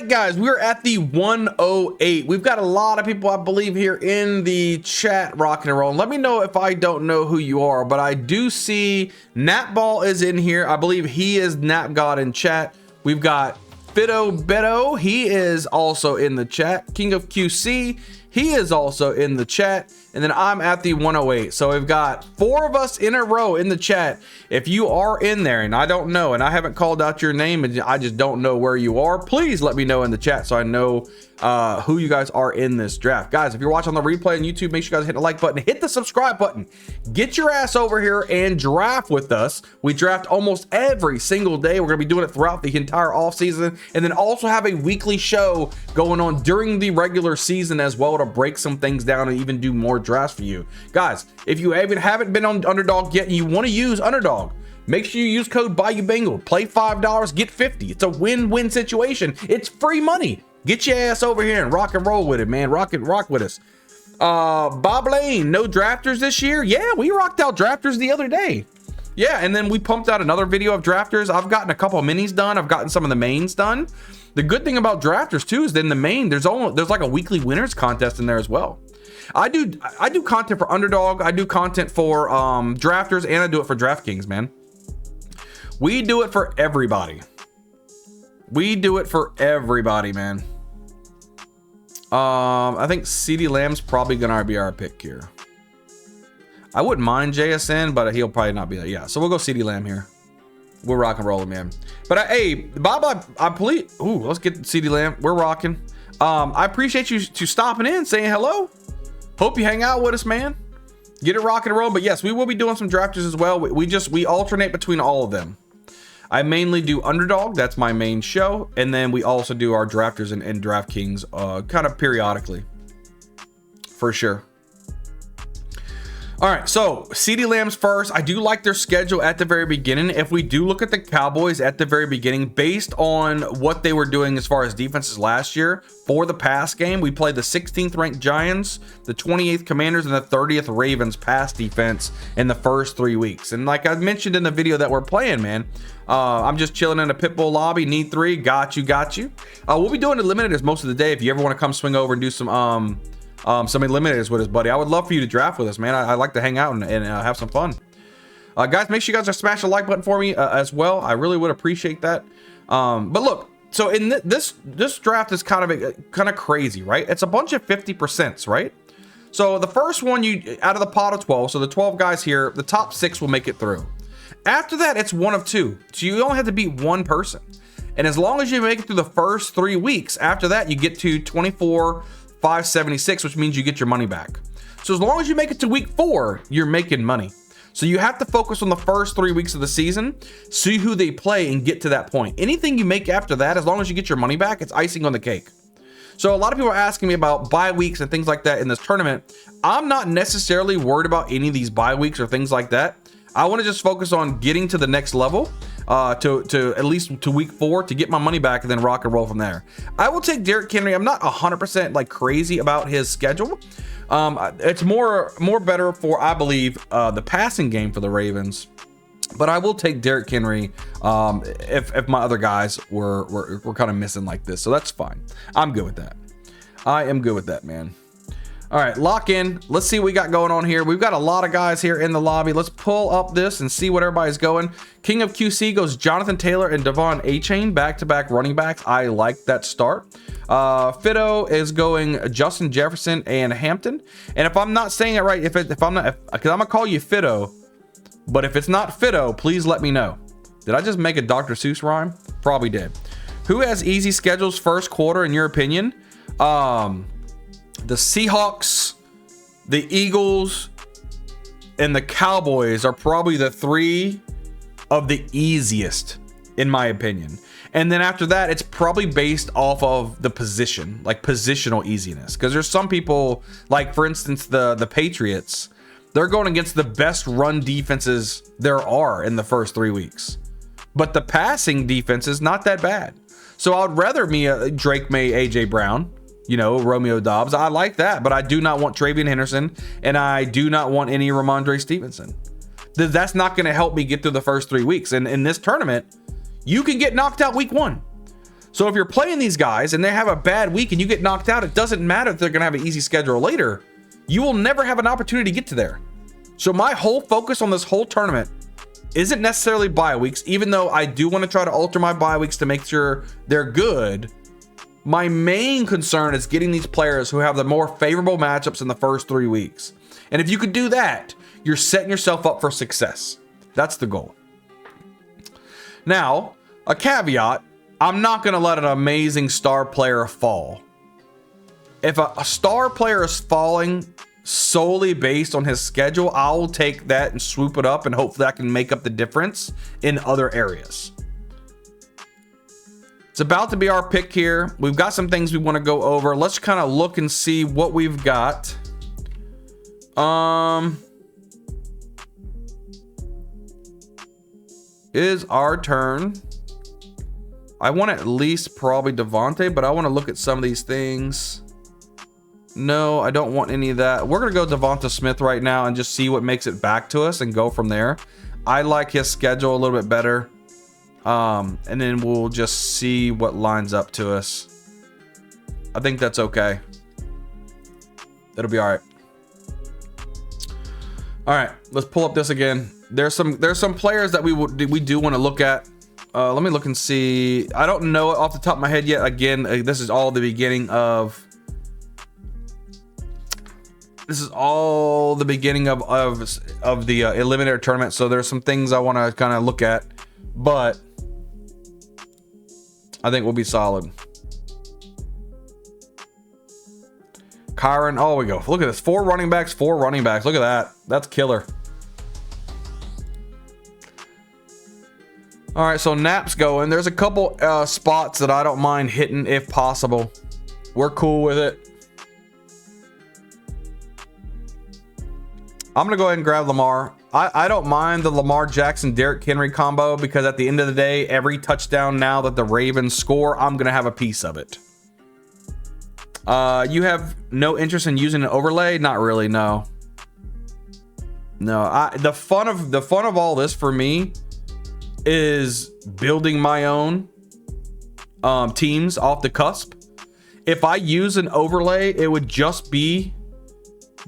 right, guys, we're at the 108. We've got a lot of people, I believe, here in the chat rocking and rolling. Let me know if I don't know who you are, but I do see Napball is in here. I believe he is Nap God in chat. We've got Fido Beto, he is also in the chat. King of QC, he is also in the chat. And then I'm at the 108. So we've got 4 of us in a row in the chat. If you are in there and I don't know, and I haven't called out your name and I just don't know where you are, please let me know in the chat so I know who you guys are in this draft. Guys, if you're watching on the replay on YouTube, make sure you guys hit the like button, hit the subscribe button, get your ass over here and draft with us. We draft almost every single day. We're gonna be doing it throughout the entire off season, and then also have a weekly show going on during the regular season as well to break some things down and even do more drafts for you guys. If you haven't been on Underdog yet and you want to use Underdog, make sure you use code BayouBengal. Play $5, get 50. It's a win-win situation. It's free money. Get your ass over here and rock and roll with it, man. Rock with us. Bob Lane, no drafters this year. Yeah, we rocked out drafters the other day. Yeah, and then we pumped out another video of drafters. I've gotten a couple of minis done. I've gotten some of the mains done. The good thing about drafters too is then the main, there's like a weekly winners contest in there as well. I do content for Underdog. I do content for drafters, and I do it for DraftKings, man. We do it for everybody. We do it for everybody, man. I think CeeDee Lamb's probably gonna be our pick here. I wouldn't mind JSN, but he'll probably not be there. Yeah, so we'll go CeeDee Lamb here. We're rock and rolling, man. But hey, Bob, I please. Ooh, let's get CeeDee Lamb. We're rocking. I appreciate you stopping in, saying hello. Hope you hang out with us, man. Get it rocking and roll. But yes, we will be doing some drafters as well. We alternate between all of them. I mainly do Underdog. That's my main show. And then we also do our drafters and DraftKings kind of periodically. For sure. All right, so CeeDee Lamb's first. I do like their schedule at the very beginning. If we do look at the Cowboys at the very beginning, based on what they were doing as far as defenses last year, for the pass game, we played the 16th ranked Giants, the 28th Commanders, and the 30th Ravens pass defense in the first 3 weeks. And like I mentioned in the video that we're playing, man, I'm just chilling in a Pitbull lobby, need 3, got you. We'll be doing Eliminators most of the day. If you ever want to come swing over and do some Eliminators with us, buddy, I would love for you to draft with us, man. I like to hang out and have some fun. Guys, make sure you guys smash the like button for me as well. I really would appreciate that. But look, so in this draft is kind of crazy, right? It's a bunch of 50%, right? So the first one, you out of the pot of 12, so the 12 guys here, the top 6 will make it through. After that, it's 1 of 2. So you only have to beat 1 person. And as long as you make it through the first 3 weeks, after that, you get to 24,576, which means you get your money back. So as long as you make it to week 4, you're making money. So you have to focus on the first 3 weeks of the season, see who they play, and get to that point. Anything you make after that, as long as you get your money back, it's icing on the cake. So a lot of people are asking me about bye weeks and things like that in this tournament. I'm not necessarily worried about any of these bye weeks or things like that. I want to just focus on getting to the next level, to at least to week 4 to get my money back and then rock and roll from there. I will take Derrick Henry. I'm not 100% like crazy about his schedule. It's more better for, I believe, the passing game for the Ravens. But I will take Derrick Henry if my other guys were kind of missing like this. So that's fine. I'm good with that. I am good with that, man. All right, lock in. Let's see what we got going on here. We've got a lot of guys here in the lobby. Let's pull up this and see what everybody's going. King of QC goes Jonathan Taylor and Devon Achane, back-to-back running backs. I like that start. Fido is going Justin Jefferson and Hampton. And if I'm not saying it right, because I'm gonna call you Fido, but if it's not Fido, please let me know. Did I just make a Dr. Seuss rhyme? Probably did. Who has easy schedules first quarter in your opinion? The Seahawks, the Eagles, and the Cowboys are probably the 3 of the easiest, in my opinion. And then after that, it's probably based off of the position, like positional easiness. Because there's some people, like for instance, the Patriots, they're going against the best run defenses there are in the first 3 weeks. But the passing defense is not that bad. So I'd rather me Drake May, AJ Brown, Romeo Dobbs. I like that, but I do not want Travion Henderson, and I do not want any Ramondre Stevenson. That's not going to help me get through the first 3 weeks. And in this tournament, you can get knocked out week 1. So if you're playing these guys and they have a bad week and you get knocked out, it doesn't matter if they're going to have an easy schedule later. You will never have an opportunity to get to there. So my whole focus on this whole tournament isn't necessarily bye weeks, even though I do want to try to alter my bye weeks to make sure they're good. My main concern is getting these players who have the more favorable matchups in the first 3 weeks. And if you could do that, you're setting yourself up for success. That's the goal. Now, a caveat, I'm not going to let an amazing star player fall. If a star player is falling solely based on his schedule, I'll take that and swoop it up, and hopefully I can make up the difference in other areas. It's about to be our pick here. We've got some things we want to go over. Let's kind of look and see what we've got. Is our turn. I want at least probably Devontae, but I want to look at some of these things. No, I don't want any of that. We're going to go Devonta Smith right now and just see what makes it back to us and go from there. I like his schedule a little bit better. And then we'll just see what lines up to us. I think that's okay. It'll be all right. All right, let's pull up this again. There's some players that we do want to look at. Let me look and see. I don't know it off the top of my head yet. Again, this is all the beginning of. This is all the beginning of the Eliminator Tournament. So there's some things I want to kind of look at, but I think we'll be solid. Kyron, oh, we go. Look at this. 4 running backs, 4 running backs. Look at that. That's killer. All right, so Nap's going. There's a couple spots that I don't mind hitting if possible. We're cool with it. I'm going to go ahead and grab Lamar. I don't mind the Lamar Jackson, Derrick Henry combo, because at the end of the day, every touchdown now that the Ravens score, I'm going to have a piece of it. You have no interest in using an overlay? Not really, no. No, the fun of all this for me is building my own teams off the cusp. If I use an overlay, it would just be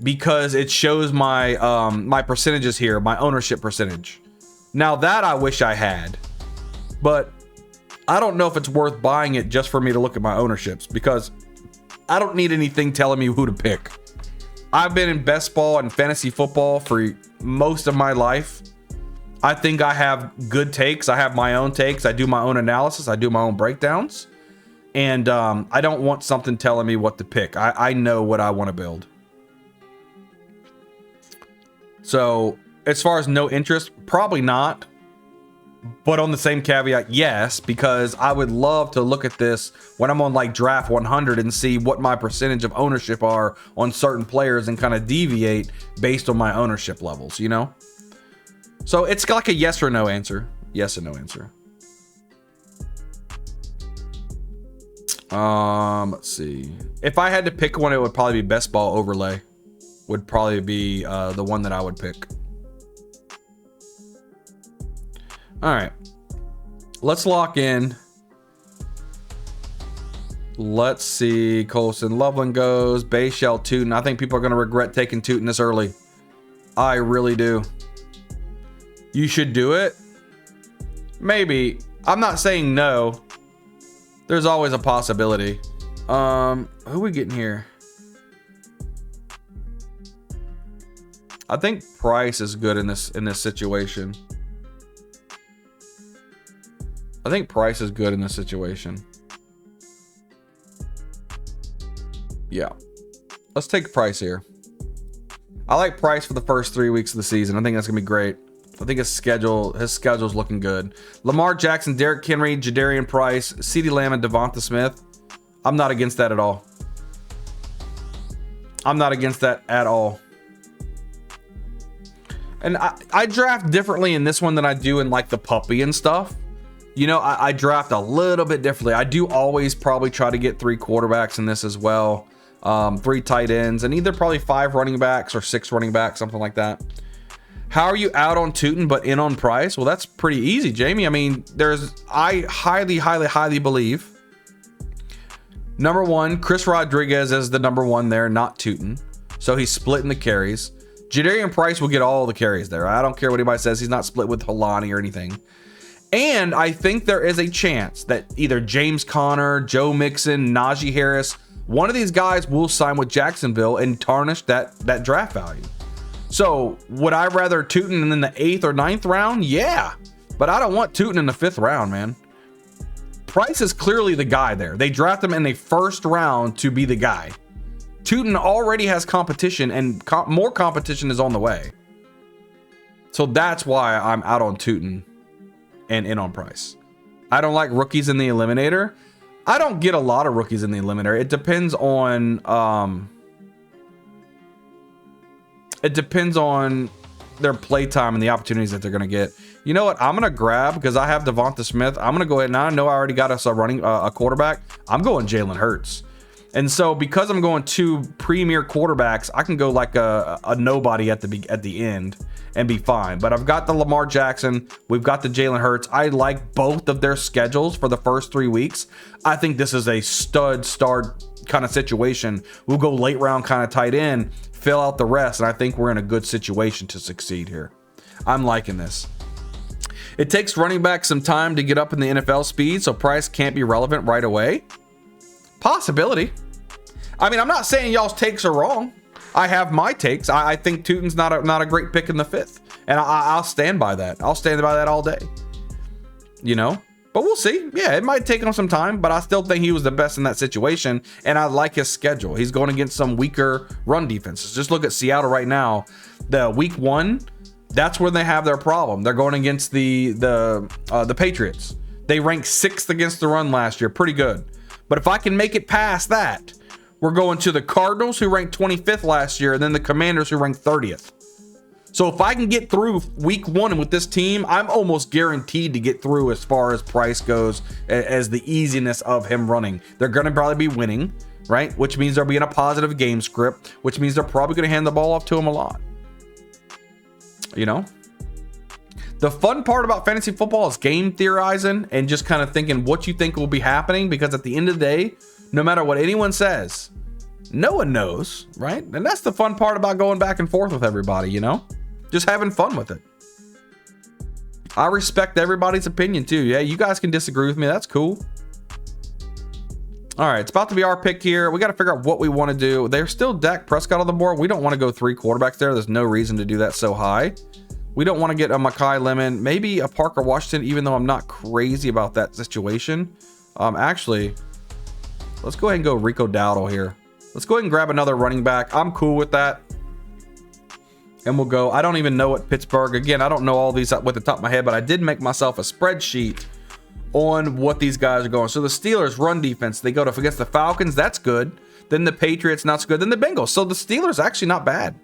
because it shows my my percentages here, my ownership percentage. Now that I wish I had, but I don't know if it's worth buying it just for me to look at my ownerships, because I don't need anything telling me who to pick. I've been in best ball and fantasy football for most of my life. I think I have good takes. I have my own takes. I do my own analysis. I do my own breakdowns. And I don't want something telling me what to pick. I know what I want to build. So as far as no interest, probably not. But on the same caveat, yes, because I would love to look at this when I'm on like draft 100 and see what my percentage of ownership are on certain players and kind of deviate based on my ownership levels, you know? So it's like a yes or no answer. Yes and no answer. Let's see. If I had to pick one, it would probably be best ball overlay. Would probably be the one that I would pick. All right, let's lock in. Let's see. Colson Loveland goes. Bayshell Tootin. I think people are going to regret taking Tootin this early. I really do. You should do it. Maybe. I'm not saying no. There's always a possibility. Who are we getting here? I think Price is good in this situation. I think Price is good in this situation. Yeah. Let's take Price here. I like Price for the first 3 weeks of the season. I think that's going to be great. I think his schedule's looking good. Lamar Jackson, Derrick Henry, Jadarian Price, CeeDee Lamb, and Devonta Smith. I'm not against that at all. I'm not against that at all. And I draft differently in this one than I do in like the puppy and stuff. You know, I draft a little bit differently. I do always probably try to get 3 quarterbacks in this as well. 3 tight ends, and either probably 5 running backs or 6 running backs, something like that. How are you out on Tootin but in on Price? Well, that's pretty easy, Jamie. I mean, I highly believe Number 1, Chris Rodriguez is the number 1 there, not Tootin. So he's splitting the carries. Jadarian Price will get all the carries there. I don't care what anybody says. He's not split with Helani or anything. And I think there is a chance that either James Conner, Joe Mixon, Najee Harris, one of these guys will sign with Jacksonville and tarnish that draft value. So would I rather Tootin in the 8th or 9th round? Yeah, but I don't want Tootin in the 5th round, man. Price is clearly the guy there. They draft him in the 1st round to be the guy. Tootin already has competition, and more competition is on the way. So that's why I'm out on Tootin and in on Price. I don't like rookies in the Eliminator. I don't get a lot of rookies in the Eliminator. It depends on their play time and the opportunities that they're going to get. You know what? I'm going to grab, because I have Devonta Smith. I'm going to go ahead, and I know I already got us a quarterback. I'm going Jalen Hurts. And so because I'm going 2 premier quarterbacks, I can go like a nobody at the end and be fine. But I've got the Lamar Jackson. We've got the Jalen Hurts. I like both of their schedules for the first 3 weeks. I think this is a stud start kind of situation. We'll go late round kind of tight end, fill out the rest, and I think we're in a good situation to succeed here. I'm liking this. It takes running back some time to get up in the NFL speed, so Price can't be relevant right away. Possibility. I mean, I'm not saying y'all's takes are wrong. I have my takes. I think Tootin's not a great pick in the 5th, and I'll stand by that. I'll stand by that all day. You know, but we'll see. Yeah, it might take him some time, but I still think he was the best in that situation, and I like his schedule. He's going against some weaker run defenses. Just look at Seattle right now. The week 1, that's where they have their problem. They're going against the Patriots. They ranked 6th against the run last year. Pretty good. But if I can make it past that, we're going to the Cardinals, who ranked 25th last year, and then the Commanders, who ranked 30th. So if I can get through week 1 with this team, I'm almost guaranteed to get through as far as Price goes, as the easiness of him running. They're going to probably be winning, right? Which means they'll be in a positive game script, which means they're probably going to hand the ball off to him a lot. You know? The fun part about fantasy football is game theorizing and just kind of thinking what you think will be happening, because at the end of the day, no matter what anyone says, no one knows, right? And that's the fun part about going back and forth with everybody, you know? Just having fun with it. I respect everybody's opinion too. Yeah, you guys can disagree with me. That's cool. All right, it's about to be our pick here. We got to figure out what we want to do. There's still Dak Prescott on the board. We don't want to go 3 quarterbacks there. There's no reason to do that so high. We don't want to get a Mekhi Lemon, maybe a Parker Washington, even though I'm not crazy about that situation. Actually, let's go ahead and go Rico Dowdle here. Let's go ahead and grab another running back. I'm cool with that. And we'll go. I don't even know what Pittsburgh. Again, I don't know all these with the top of my head, but I did make myself a spreadsheet on what these guys are going. So the Steelers run defense, they go to against the Falcons. That's good. Then the Patriots, not so good. Then the Bengals. So the Steelers actually not bad.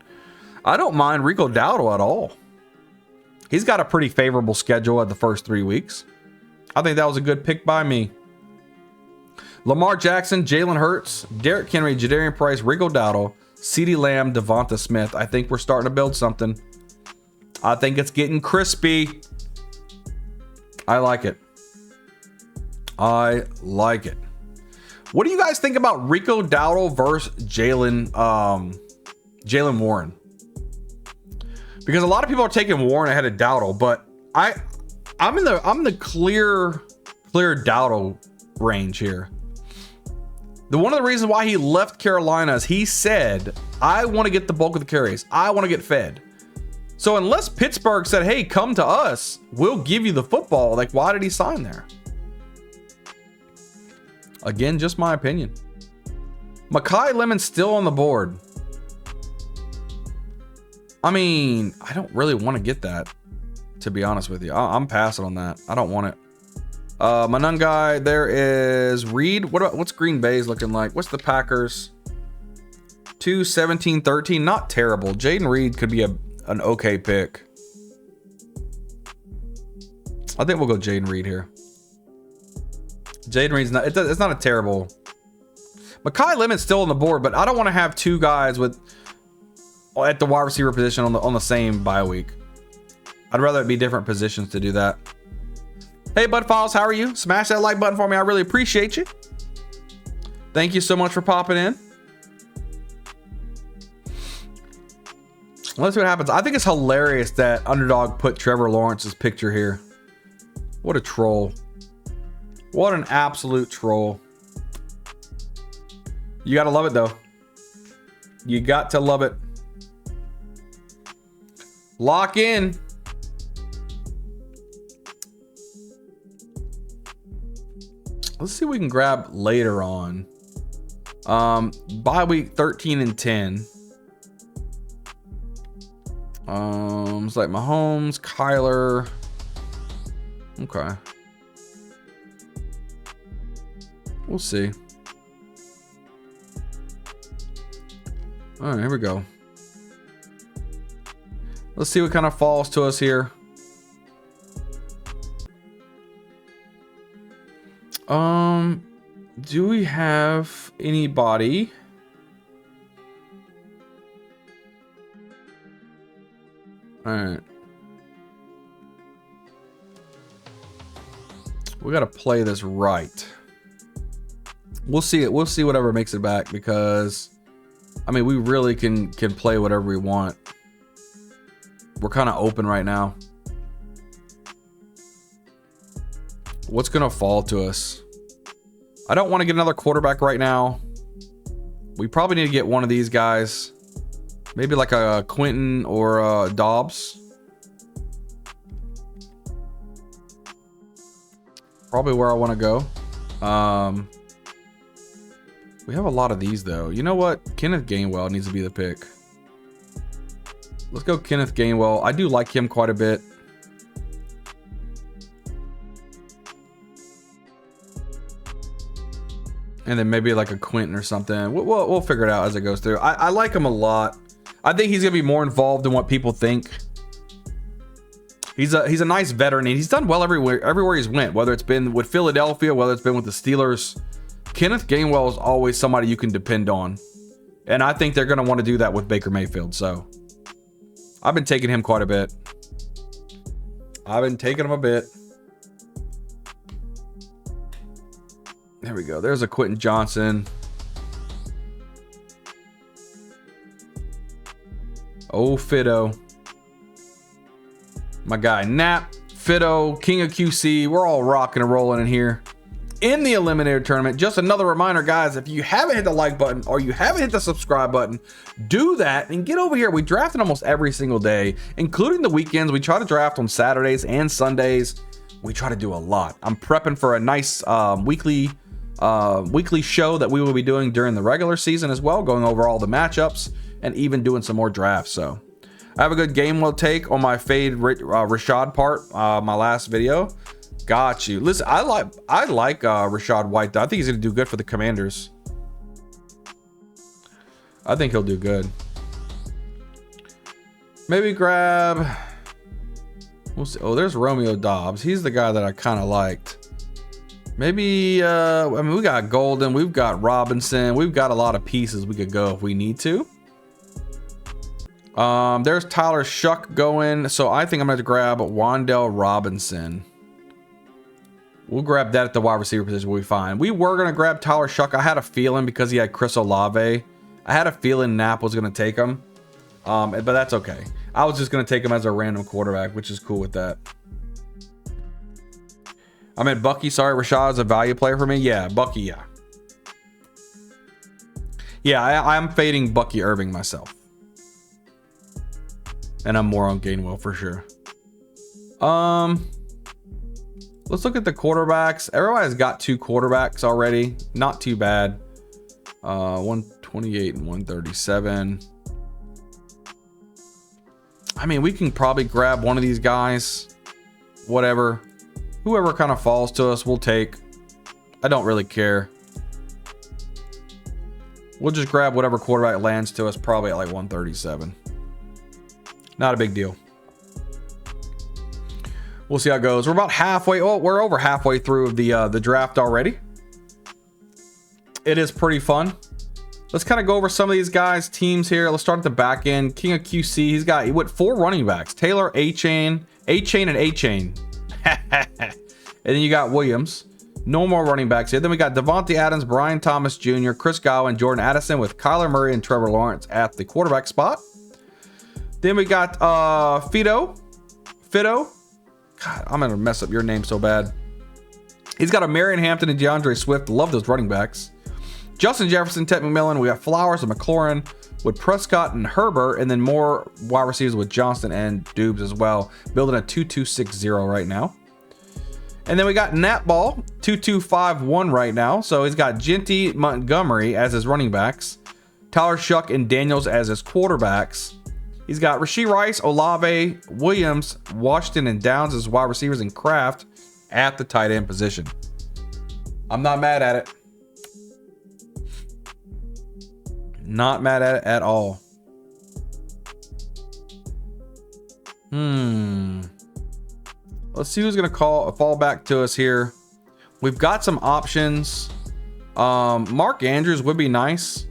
I don't mind Rico Dowdle at all. He's got a pretty favorable schedule at the first 3 weeks. I think that was a good pick by me. Lamar Jackson, Jalen Hurts, Derrick Henry, Jadarian Price, Rico Dowdle, CeeDee Lamb, Devonta Smith. I think we're starting to build something. I think it's getting crispy. I like it. I like it. What do you guys think about Rico Dowdle versus Jalen Warren? Because a lot of people are taking Warren ahead of Dowdle, but I'm in the clear Dowdle range here. One of the reasons why he left Carolina is he said, I want to get the bulk of the carries. I want to get fed. So unless Pittsburgh said, hey, come to us, we'll give you the football, like, why did he sign there? Again, just my opinion. Mekhi Lemon's still on the board. I mean, I don't really want to get that, to be honest with you. I'm passing on that. I don't want it. My nun guy, there is Reed. What's Green Bay's looking like? What's the Packers? 2-17-13, not terrible. Jaden Reed could be an okay pick. I think we'll go Jaden Reed here. Jaden Reed's not, it's not a terrible. Mekhi Lemon's still on the board, but I don't want to have 2 guys at the wide receiver position on the same bye week. I'd rather it be different positions to do that. Hey, Bud Files, how are you? Smash that like button for me. I really appreciate you. Thank you so much for popping in. Let's see what happens. I think it's hilarious that Underdog put Trevor Lawrence's picture here. What a troll. What an absolute troll. You gotta love it though. You got to love it. Lock in. Let's see what we can grab later on. Bye week 13 and 10. It's like Mahomes, Kyler. Okay. We'll see. All right, here we go. Let's see what kind of falls to us here. Do we have anybody? All right. We got to play this right. We'll see it. We'll see whatever makes it back, because I mean, we really can play whatever we want. We're kind of open right now. What's going to fall to us? I don't want to get another quarterback right now. We probably need to get one of these guys. Maybe like a Quentin or a Dobbs. Probably where I want to go. We have a lot of these though. You know what? Kenneth Gainwell needs to be the pick. Let's go Kenneth Gainwell. I do like him quite a bit. And then maybe like a Quentin or something. We'll figure it out as it goes through. I like him a lot. I think he's gonna be more involved than what people think. He's a nice veteran, and he's done well everywhere he's went. Whether it's been with Philadelphia, whether it's been with the Steelers, Kenneth Gainwell is always somebody you can depend on. And I think they're gonna want to do that with Baker Mayfield. So I've been taking him quite a bit. I've been taking him a bit. There we go. There's a Quentin Johnson. Oh, Fido. My guy, Nap, Fido, King of QC. We're all rocking and rolling in here in the Eliminator Tournament. Just another reminder, guys, if you haven't hit the like button or you haven't hit the subscribe button, do that and get over here. We draft almost every single day, including the weekends. We try to draft on Saturdays and Sundays. We try to do a lot. I'm prepping for a nice weekly show that we will be doing during the regular season as well, going over all the matchups and even doing some more drafts. So I have a good Gainwell take on my fade Rashad part, my last video. Got you. Listen, I like Rashad White though. I think he's gonna do good for the Commanders. I think he'll do good. Maybe grab, we'll see. Oh, there's Romeo Dobbs. He's the guy that I kind of liked. Maybe, I mean, we got Golden, we've got Robinson, we've got a lot of pieces we could go if we need to. There's Tyler Shuck going, so I think I'm going to grab Wan'Dale Robinson. We'll grab that at the wide receiver position. We'll be fine. We were going to grab Tyler Shuck. I had a feeling because he had Chris Olave. I had a feeling Knapp was going to take him, but that's okay. I was just going to take him as a random quarterback, which is cool with that. I meant Bucky. Sorry, Rashad is a value player for me. Yeah, Bucky. Yeah. Yeah, I'm fading Bucky Irving myself. And I'm more on Gainwell for sure. Let's look at the quarterbacks. Everybody's got 2 quarterbacks already. Not too bad. 128 and 137. I mean, we can probably grab one of these guys. Whatever. Whoever kind of falls to us, we'll take. I don't really care. We'll just grab whatever quarterback lands to us, probably at like 137. Not a big deal. We'll see how it goes. We're about halfway. Oh, we're over halfway through the draft already. It is pretty fun. Let's kind of go over some of these guys' teams here. Let's start at the back end. King of QC. He went 4 running backs. Taylor, A-Chain, and A-Chain. And then you got Williams. No more running backs here. Then we got Devontae Adams, Brian Thomas Jr., Chris Godwin, Jordan Addison with Kyler Murray and Trevor Lawrence at the quarterback spot. Then we got Fido. God, I'm going to mess up your name so bad. He's got a Marion Hampton and DeAndre Swift. Love those running backs. Justin Jefferson, Ted McMillan. We got Flowers and McLaurin with Prescott and Herbert. And then more wide receivers with Johnston and Dubes as well. Building a 2-2-6-0 right now. And then we got Natball, 2-2-5-1 right now. So he's got Genty, Montgomery as his running backs. Tyler Shuck and Daniels as his quarterbacks. He's got Rashee Rice, Olave, Williams, Washington, and Downs as wide receivers, and Kraft at the tight end position. I'm not mad at it. Not mad at it at all. Let's see who's going to fall back to us here. We've got some options. Mark Andrews would be nice.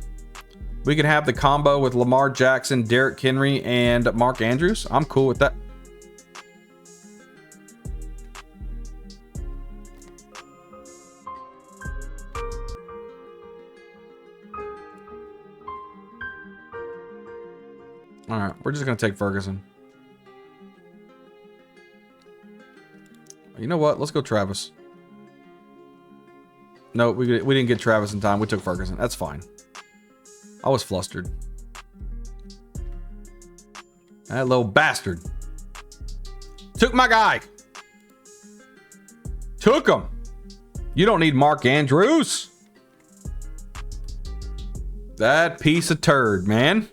We can have the combo with Lamar Jackson, Derrick Henry, and Mark Andrews. I'm cool with that. All right, we're just going to take Ferguson. You know what? Let's go Travis. No, we didn't get Travis in time. We took Ferguson. That's fine. I was flustered. That little bastard. Took my guy. Took him. You don't need Mark Andrews. That piece of turd, man.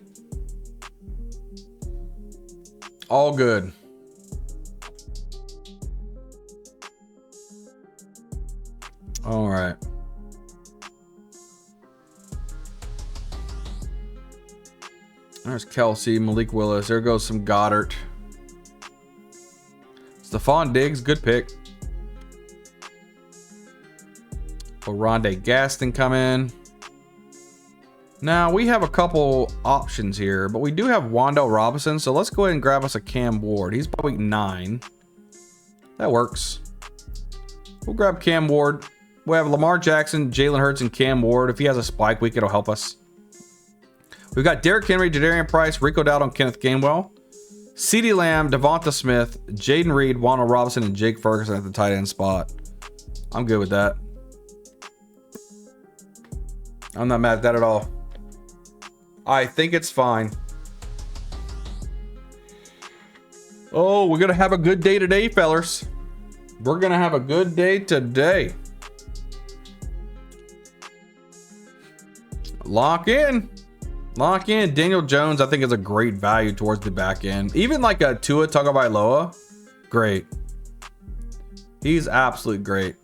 All good. All right. There's Kelsey, Malik Willis. There goes some Goddard. Stephon Diggs, good pick. Oronde Gaston come in. Now we have a couple options here, but we do have Wan'Dale Robinson, so let's go ahead and grab us a Cam Ward. He's probably 9. That works. We'll grab Cam Ward. We have Lamar Jackson, Jalen Hurts, and Cam Ward. If he has a spike week, it'll help us. We've got Derrick Henry, Jadarian Price, Rico Dowdle, and Kenneth Gainwell. CeeDee Lamb, Devonta Smith, Jaden Reed, Wan'Dale Robinson, and Jake Ferguson at the tight end spot. I'm good with that. I'm not mad at that at all. I think it's fine. Oh, we're going to have a good day today, fellers. We're going to have a good day today. Lock in. Lock in. Daniel Jones, I think, is a great value towards the back end. Even like a Tua Tagovailoa, great. He's absolutely great.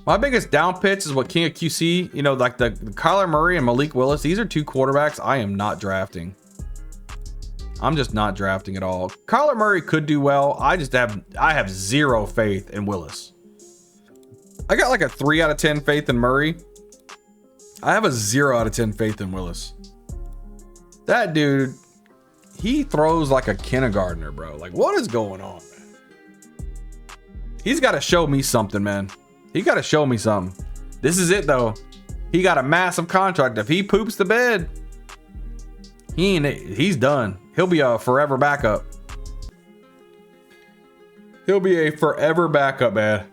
My biggest down pitch is what King of QC, you know, like the Kyler Murray and Malik Willis. These are 2 quarterbacks I am not drafting. I'm just not drafting at all. Kyler Murray could do well. I have 0 faith in Willis. I got like a 3 out of 10 faith in Murray. I have a 0 out of 10 faith in Willis. That dude, he throws like a kindergartner, bro. Like, what is going on, man? He's got to show me something, man. He got to show me something. This is it, though. He got a massive contract. If he poops the bed, he's done. He'll be a forever backup. He'll be a forever backup, man.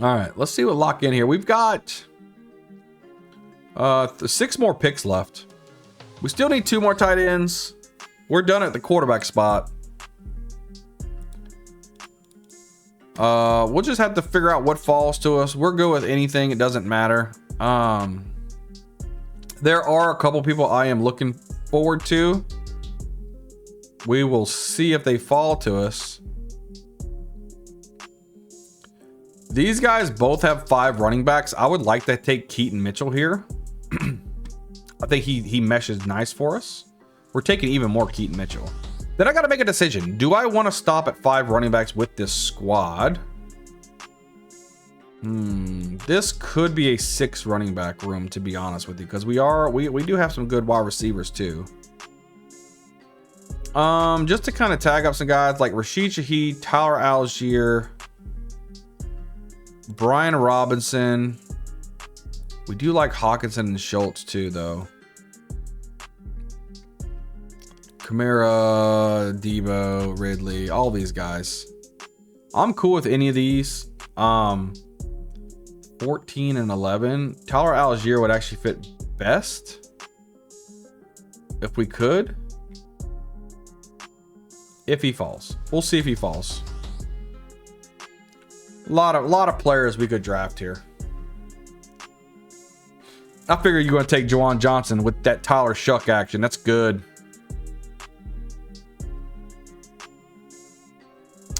All right, let's see what lock in here. We've got 6 more picks left. We still need 2 more tight ends. We're done at the quarterback spot. We'll just have to figure out what falls to us. We're good with anything. It doesn't matter. There are a couple people I am looking forward to. We will see if they fall to us. These guys both have 5 running backs. I would like to take Keaton Mitchell here. I think he meshes nice for us. We're taking even more Keaton Mitchell. Then I got to make a decision. Do I want to stop at 5 running backs with this squad? This could be a 6 running back room, to be honest with you, because we do have some good wide receivers too. Just to kind of tag up some guys like Rashid Shaheed, Tyler Algier, Brian Robinson. We do like Hawkinson and Schultz too, though. Kamara, Debo, Ridley, all these guys. I'm cool with any of these. 14 and 11. Tyler Algier would actually fit best if we could. If he falls, we'll see if he falls. A lot of players we could draft here. I figure you're going to take Juwan Johnson with that Tyler Shuck action. That's good.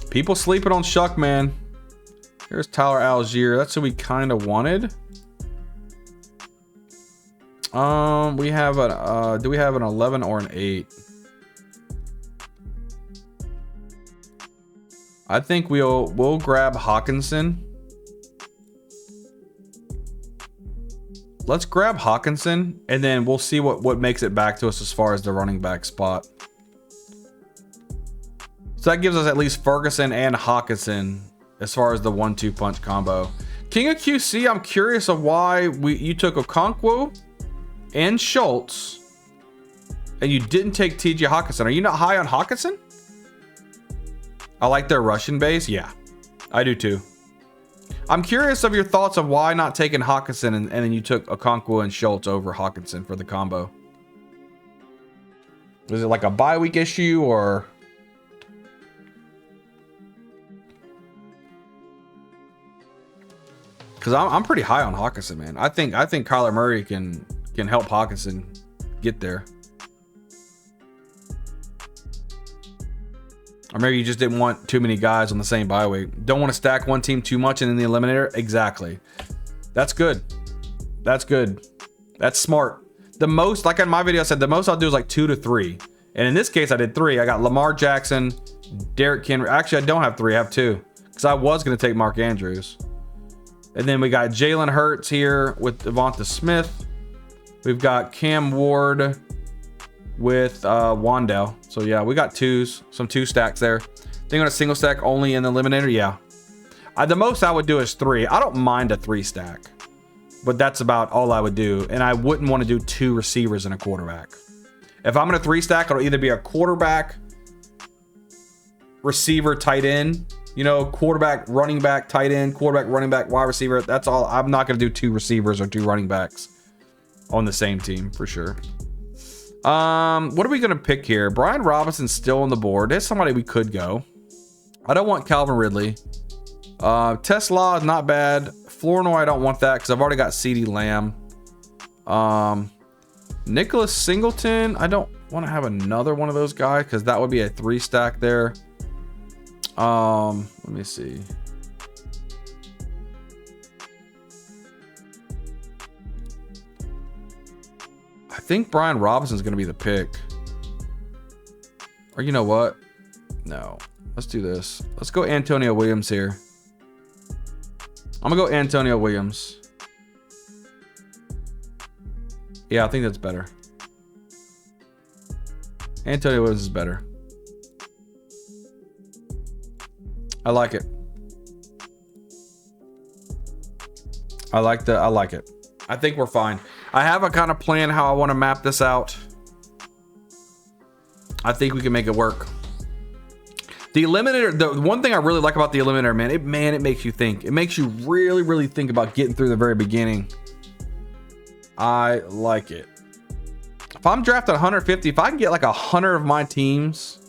People sleeping on Shuck, man. Here's Tyler Algier. That's who we kind of wanted. We have a do we have an 11 or an 8? I think we'll grab Hawkinson. Let's grab Hawkinson, and then we'll see what makes it back to us as far as the running back spot. So that gives us at least Ferguson and Hawkinson as far as the 1-2 punch combo. King of QC, I'm curious of why you took Okonkwo and Schultz, and you didn't take TJ Hawkinson. Are you not high on Hawkinson? I like their Russian base. Yeah, I do too. I'm curious of your thoughts of why not taking Hawkinson and then you took Okonkwo and Schultz over Hawkinson for the combo. Was it like a bye week issue or? Because I'm pretty high on Hawkinson, man. I think Kyler Murray can help Hawkinson get there. Or maybe you just didn't want too many guys on the same bye week. Don't want to stack one team too much and in the eliminator. Exactly. That's good. That's good. That's smart. The most, like in my video, I said the most I'll do is like 2 to 3. And in this case, I did 3. I got Lamar Jackson, Derrick Henry. Actually, I don't have 3. I have 2. Because I was going to take Mark Andrews. And then we got Jalen Hurts here with Devonta Smith. We've got Cam Ward with Wandell. So yeah, we got some 2 stacks there. Think on a single stack only in the eliminator. Yeah, the most I would do is 3. I don't mind a 3 stack, but that's about all I would do. And I wouldn't want to do 2 receivers and a quarterback. If I'm in a 3 stack, it'll either be a quarterback, receiver, tight end, you know, quarterback, running back, tight end, quarterback, running back, wide receiver. That's all. I'm not going to do 2 receivers or 2 running backs on the same team for sure. What are we going to pick here? Brian Robinson's still on the board. There's somebody we could go. I don't want Calvin Ridley. Tesla is not bad. Flournoy, I don't want that because I've already got CeeDee Lamb. Nicholas Singleton, I don't want to have another one of those guys because that would be a 3 stack there. Let me see. I think Brian Robinson's going to be the pick. Or you know what? No. Let's do this. Let's go Antonio Williams here. I'm going to go Antonio Williams. Yeah, I think that's better. Antonio Williams is better. I like it. I like it. I think we're fine. I have a kind of plan how I want to map this out. I think we can make it work. The Eliminator, the one thing I really like about the Eliminator, man, it makes you think. It makes you really, really think about getting through the very beginning. I like it. If I'm drafting 150, if I can get like 100 of my teams,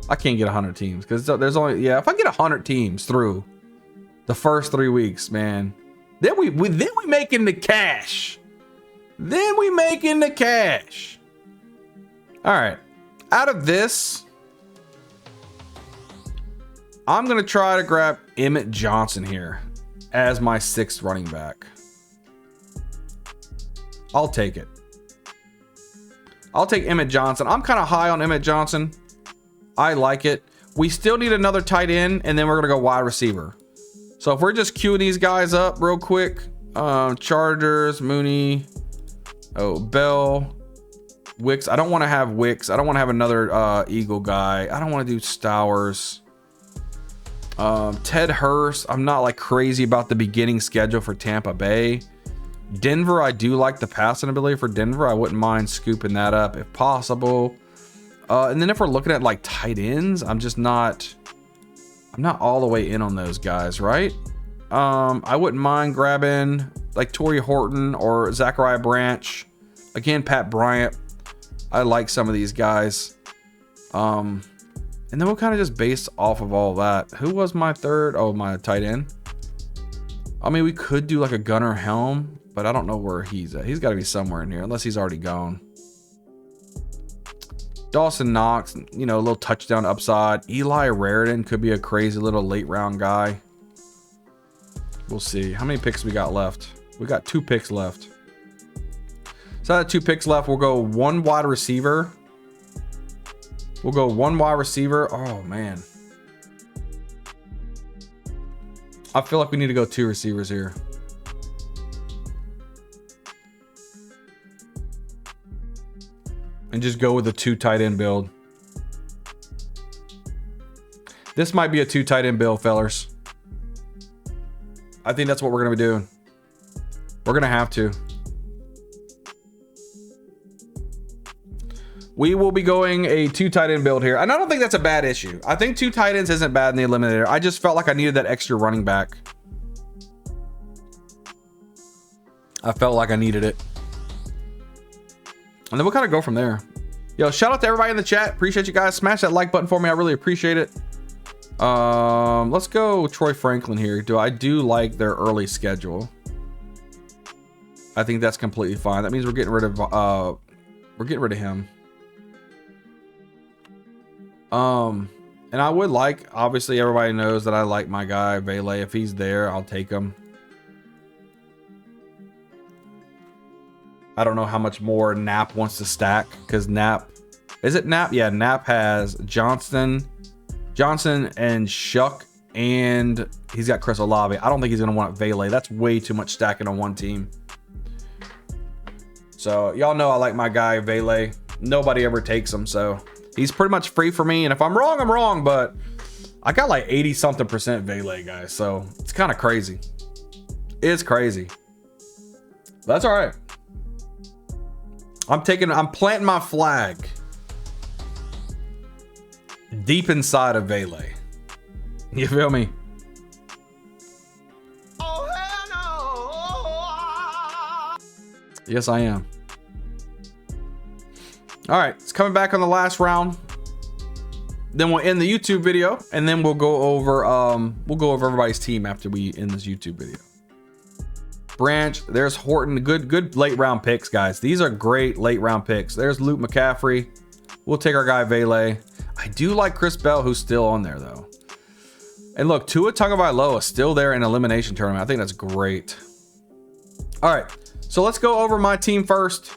I can't get 100 teams because there's only, yeah, if I get 100 teams through the first 3 weeks, man, then we making the cash. Then we making the cash. All right. Out of this, I'm going to try to grab Emmett Johnson here as my 6th running back. I'll take it. I'll take Emmett Johnson. I'm kind of high on Emmett Johnson. I like it. We still need another tight end, and then we're going to go wide receiver. So if we're just queuing these guys up real quick, Chargers, Mooney, Bell, Wicks. I don't want to have Wicks. I don't want to have another Eagle guy. I don't want to do Stowers. Ted Hurst. I'm not like crazy about the beginning schedule for Tampa Bay. Denver, I do like the passing ability for Denver. I wouldn't mind scooping that up if possible. And then if we're looking at like tight ends, I'm not all the way in on those guys, right? I wouldn't mind grabbing like Torrey Horton or Zachariah Branch. Again, Pat Bryant. I like some of these guys. And then we'll kind of just base off of all that. Who was my third? Oh, my tight end. I mean, we could do like a Gunnar Helm, but I don't know where he's at. He's got to be somewhere in here, unless he's already gone. Dawson Knox, you know, a little touchdown upside. Eli Raritan could be a crazy little late round guy. We'll see. How many picks we got left? We got 2 picks left. So out of 2 picks left, we'll go 1 wide receiver. We'll go 1 wide receiver. Oh, man. I feel like we need to go 2 receivers here. And just go with a 2 tight end build. This might be a 2 tight end build, fellers. I think that's what we're going to be doing. We're going to have to. We will be going a 2 tight end build here. And I don't think that's a bad issue. I think 2 tight ends isn't bad in the Eliminator. I just felt like I needed that extra running back. I felt like I needed it. And then we'll kind of go from there. Yo, shout out to everybody in the chat. Appreciate you guys. Smash that like button for me. I really appreciate it. Let's go Troy Franklin here. I do like their early schedule. I think that's completely fine. That means we're getting rid of him. And I would like, obviously everybody knows that I like my guy Vele. If he's there, I'll take him. I don't know how much more Knapp wants to stack, because Knapp, is it Knapp? Yeah, Knapp has Johnson and Shuck, and he's got Chris Olave. I don't think he's going to want Vele. That's way too much stacking on one team. So y'all know I like my guy Vele. Nobody ever takes him, so he's pretty much free for me. And if I'm wrong, I'm wrong, but I got like 80-something% Vele, guys. So it's kind of crazy. It's crazy. But that's all right. I'm planting my flag deep inside of Vele. You feel me? Oh, hell no. Yes, I am. All right, it's coming back on the last round. Then we'll end the YouTube video, and then we'll go over everybody's team after we end this YouTube video. Branch, there's Horton. Good late round picks, guys. These are great late round picks. There's Luke McCaffrey. We'll take our guy Vele. I do like Chris Bell, who's still on there though. And look, Tua Tagovailoa is still there in Elimination Tournament. I think that's great. All right, so let's go over my team first.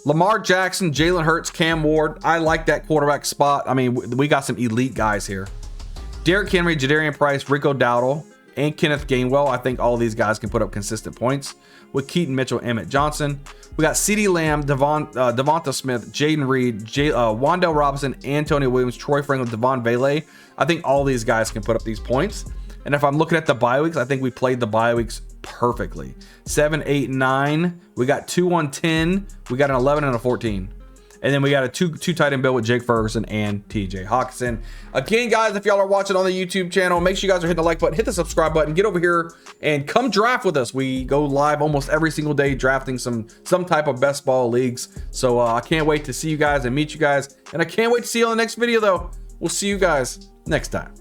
Lamar Jackson, Jalen Hurts, Cam Ward. I like that quarterback spot. I mean, we got some elite guys here. Derrick Henry, Jadarian Price, Rico Dowdle, and Kenneth Gainwell. I think all these guys can put up consistent points with Keaton Mitchell, Emmett Johnson. We got CeeDee Lamb, Devonta Smith, Jaden Reed, Wan'Dale Robinson, Antonio Williams, Troy Franklin, Devon Vele. I think all these guys can put up these points. And if I'm looking at the bye weeks, I think we played the bye weeks perfectly. 7, 8, 9. We got 2 on 10. We got an 11 and a 14. And then we got a two tight end build with Jake Ferguson and TJ Hawkinson. Again, guys, if y'all are watching on the YouTube channel, make sure you guys are hitting the like button, hit the subscribe button, get over here and come draft with us. We go live almost every single day drafting some type of best ball leagues. So I can't wait to see you guys and meet you guys. And I can't wait to see you on the next video, though. We'll see you guys next time.